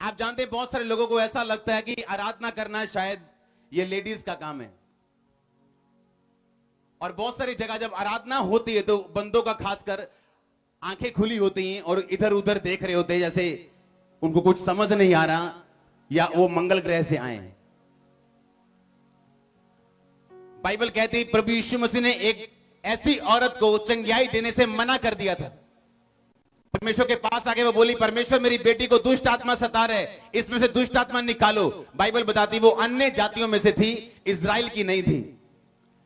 आप जानते हैं बहुत सारे लोगों को ऐसा लगता है कि आराधना करना शायद ये लेडीज का काम है, और बहुत सारी जगह जब आराधना होती है तो बंदों का खासकर आंखें खुली होती हैं और इधर उधर देख रहे होते हैं, जैसे उनको कुछ समझ नहीं आ रहा या वो मंगल ग्रह से आए हैं। बाइबल कहती है प्रभु यीशु मसीह ने एक ऐसी औरत को चंगियाई देने से मना कर दिया था। परमेश्वर के पास आके वो बोली, परमेश्वर मेरी बेटी को दुष्ट आत्मा सता रहे, इसमें से दुष्ट आत्मा निकालो। बाइबल बताती वो अन्य जातियों में से थी, इजराइल की नहीं थी।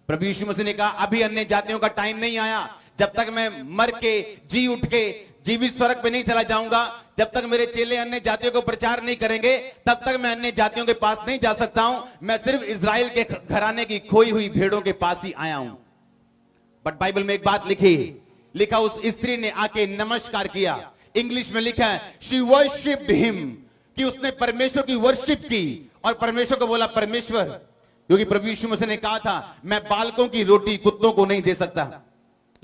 प्रभु यीशु मसीह ने कहा अभी अन्य जातियों का टाइम नहीं आया, जब तक मैं मर के जी उठ के जीवित स्वर्ग पे नहीं चला जाऊंगा, जब तक मेरे चेले अन्य जातियों को प्रचार नहीं करेंगे तब तक मैं अन्य जातियों के पास नहीं जा सकता हूं। मैं सिर्फ इजराइल के घराने की खोई हुई भेड़ों के पास ही आया हूं। बट बाइबल में एक बात लिखा उस स्त्री ने आके नमस्कार किया। इंग्लिश में लिखा है शी वर्शिप्ड हिम, कि उसने परमेश्वर की वर्शिप की और परमेश्वर को बोला परमेश्वर, क्योंकि प्रभु यीशु मसीह ने कहा था मैं बालकों की रोटी कुत्तों को नहीं दे सकता।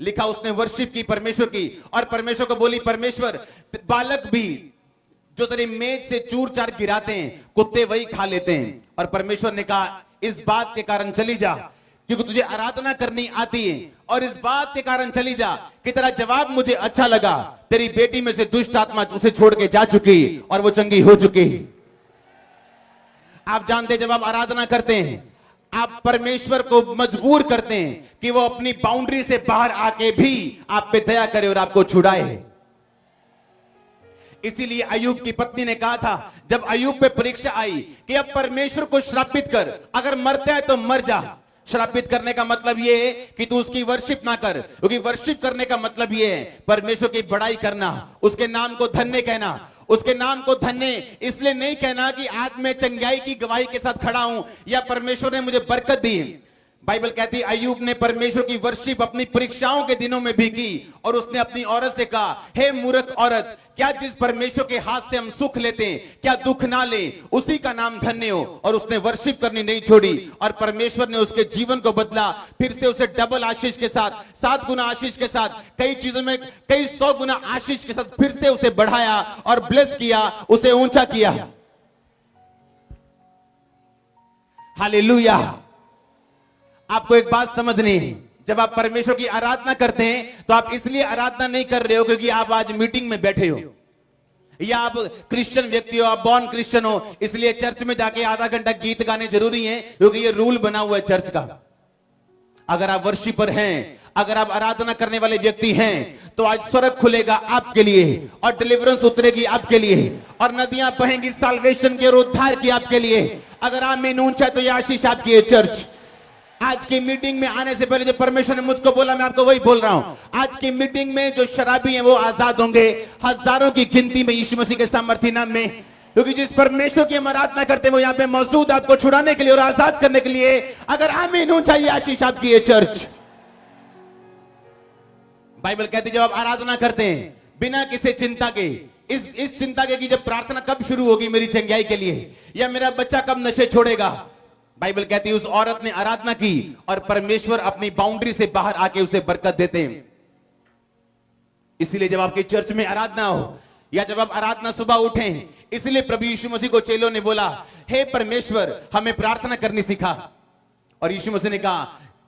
लिखा उसने वर्शिप की परमेश्वर की और परमेश्वर को बोली परमेश्वर बालक भी जो तेरी मेज से चूर चार गिराते हैं कुत्ते वही खा लेते हैं। और परमेश्वर ने कहा इस बात के कारण चली जा क्योंकि तुझे आराधना करनी आती है, और इस बात के कारण चली जा कि तेरा जवाब मुझे अच्छा लगा, तेरी बेटी में से दुष्ट आत्मा उसे छोड़ के जा चुकी और वो चंगी हो चुकी। आप जानते जब आप आराधना करते हैं आप परमेश्वर को मजबूर करते हैं कि वो अपनी बाउंड्री से बाहर आके भी आप पे दया करे और आपको छुड़ाए। इसीलिए अय्यूब की पत्नी ने कहा था जब अय्यूब पे परीक्षा आई कि अब परमेश्वर को श्रापित कर, अगर मरता है तो मर जा। श्रापित करने का मतलब यह है कि तू उसकी वर्शिप ना कर, क्योंकि वर्शिप करने का मतलब यह है परमेश्वर की बड़ाई करना, उसके नाम को धन्य कहना। उसके नाम को धन्य इसलिए नहीं कहना कि आज मैं चंगाई की गवाही के साथ खड़ा हूं या परमेश्वर ने मुझे बरकत दी। बाइबल कहती है अय्यूब ने परमेश्वर की वर्शिप अपनी परीक्षाओं के दिनों में भी की, और उसने अपनी औरत से कहा हे मूर्ख औरत, क्या जिस परमेश्वर के हाथ से हम सुख लेते हैं क्या दुख ना ले, उसी का नाम धन्य हो। और उसने वर्शिप करनी नहीं छोड़ी और परमेश्वर ने उसके जीवन को बदला, फिर से उसे डबल आशीष के साथ, 7 गुना आशीष के साथ, कई चीजों में कई 100 गुना आशीष के साथ फिर से उसे बढ़ाया और ब्लेस किया, उसे ऊंचा किया। हालेलुया। आपको एक बात समझनी है, जब आप परमेश्वर की आराधना करते हैं तो आप इसलिए आराधना नहीं कर रहे हो क्योंकि आप आज मीटिंग में बैठे हो या आप क्रिश्चियन व्यक्ति हो, आप बॉर्न क्रिश्चियन हो, इसलिए चर्च में जाके आधा घंटा गीत गाने जरूरी है क्योंकि ये रूल बना हुआ है चर्च का। अगर आप वर्शिपर हैं, अगर आप आराधना करने वाले व्यक्ति हैं तो आज स्वर्ग खुलेगा आपके लिए और डिलीवरेंस उतरेगी आपके लिए और नदियां बहेंगी साल्वेशन के और उद्धार की आपके लिए। अगर आप में ऊंचा तो यह आशीष आपकी है। चर्च आज की मीटिंग में आने से पहले जो परमेश्वर ने मुझको बोला मैं आपको वही बोल रहा हूं। आज की मीटिंग में जो शराबी हैं वो आजाद होंगे, हजारों की गिनती में यीशु मसीह के सामर्थ्य नाम में, क्योंकि जिस परमेश्वर की हम आराधना करते हैं वो यहाँ पे मौजूद आपको छुड़ाने के लिए और आजाद करने के लिए। अगर आमीन हो चाहिए आशीष आपकी है। चर्च बाइबल कहती है जब आप आराधना करते हैं बिना किसी चिंता के, इस चिंता के कि जब प्रार्थना कब शुरू होगी मेरी चंगाई के लिए या मेरा बच्चा कब नशे छोड़ेगा। बाइबल कहती है उस औरत ने आराधना की और परमेश्वर अपनी बाउंड्री से बाहर आके उसे बरकत देते हैं। इसलिए जब आपके चर्च में आराधना हो या जब आप आराधना सुबह उठें, इसलिए प्रभु यीशु मसीह को चेलों ने बोला हे परमेश्वर हमें प्रार्थना करनी सिखा। और यीशु मसीह ने कहा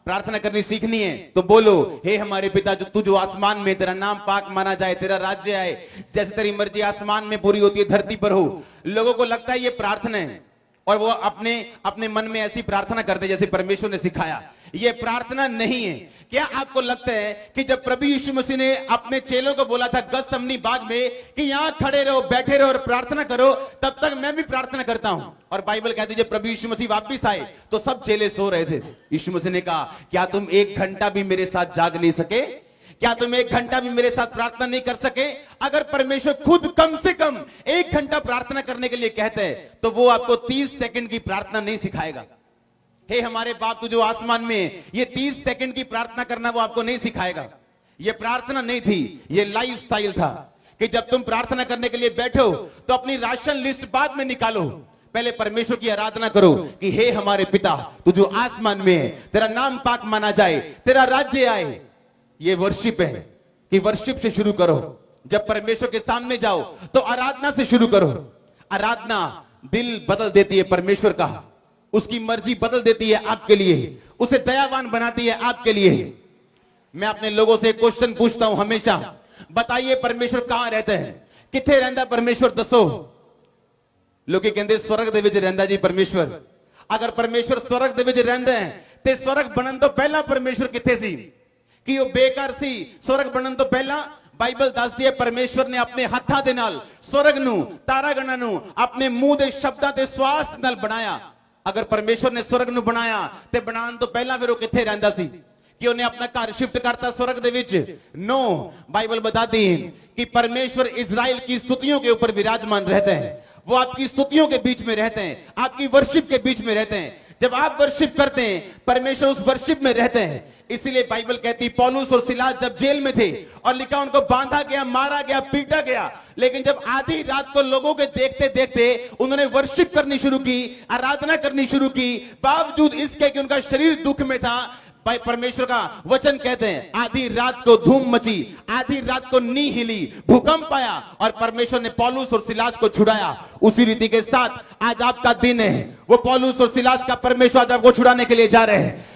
प्रार्थना करनी सीखनी है तो बोलो हे हमारे पिता जो तू जो आसमान में, तेरा नाम पाक माना जाए, तेरा राज्य आए, जैसे तेरी मर्जी आसमान में पूरी होती है धरती पर हो। लोगों को लगता है ये प्रार्थना है और वो अपने अपने मन में ऐसी प्रार्थना करते जैसे परमेश्वर ने सिखाया। ये प्रार्थना नहीं है। क्या आपको लगता है कि जब प्रभु यीशु मसीह ने अपने चेलों को बोला था गतसमनी बाग में कि यहां खड़े रहो, बैठे रहो और प्रार्थना करो, तब तक मैं भी प्रार्थना करता हूं। और बाइबल कहती है जब प्रभु यीशु मसीह वापस आए तो सब चेले सो रहे थे। यीशु मसीह ने कहा क्या तुम 1 घंटा भी मेरे साथ जाग नहीं सके? क्या तुम 1 घंटा भी मेरे साथ प्रार्थना नहीं कर सके? अगर परमेश्वर खुद कम से कम 1 घंटा प्रार्थना करने के लिए कहते हैं तो वो आपको 30 सेकंड की प्रार्थना नहीं सिखाएगा। हे हमारे बाप तू जो आसमान में है, ये 30 सेकंड की प्रार्थना करना वो आपको नहीं सिखाएगा। ये प्रार्थना नहीं थी, ये लाइफ स्टाइल था कि जब तुम प्रार्थना करने के लिए बैठो तो अपनी राशन लिस्ट बाद में निकालो, पहले परमेश्वर की आराधना करो कि हे हमारे पिता तू जो आसमान में है, तेरा नाम पाक माना जाए, तेरा राज्य आए। ये वर्शिप है कि वर्शिप से शुरू करो। जब परमेश्वर के सामने जाओ तो आराधना से शुरू करो। आराधना दिल बदल देती है परमेश्वर का, उसकी मर्जी बदल देती है आपके लिए, उसे दयावान बनाती है आपके लिए। मैं अपने लोगों से क्वेश्चन पूछता हूं हमेशा, बताइए परमेश्वर कहां रहते हैं, किथे रहता परमेश्वर, दसो। लोग कहते स्वर्ग दे विच रहंदा जी परमेश्वर। अगर परमेश्वर स्वर्ग दे विच रहंदा है ते स्वर्ग बनन तो पहला परमेश्वर किथे सी? कि वो बेकार सी? स्वर्ग बनन तो पहला बाइबल दसदी है परमेश्वर ने अपने हत्थां दे नाल स्वर्ग नू, तारागणां नू अपने मुंह दे शब्दां ते श्वास नाल बनाया। अगर परमेश्वर ने स्वर्ग नू बनाया ते बनान तो पहला फिर वो किथे रहंदा सी? कि उन्हें अपना घर शिफ्ट करता स्वर्ग दे विच? नो, बाइबल बताती है कि परमेश्वर इजराइल की स्तुतियों के ऊपर विराजमान रहते हैं। वो आपकी स्तुतियों के बीच में रहते हैं, आपकी वर्शिप के बीच में रहते हैं। जब आप वर्शिप करते हैं परमेश्वर उस वर्शिप में रहते हैं। इसीलिए बाइबल कहती पौलुस और सिलास जब जेल में थे और लिखा उनको बांधा गया, मारा गया, पीटा गया, लेकिन जब आधी रात को लोगों के देखते देखते उन्होंने वर्शिप करनी शुरू की, आराधना करनी शुरू की, बावजूद इसके कि उनका शरीर दुख में था, भाई परमेश्वर का वचन कहते हैं आधी रात को धूम मची, आधी रात को नी हिली, भूकंप आया और परमेश्वर ने पौलुस और सिलास को छुड़ाया। उसी रीति के साथ आज आपका दिन है, वो पौलुस और सिलास का परमेश्वर आज आपको छुड़ाने के लिए जा रहे हैं।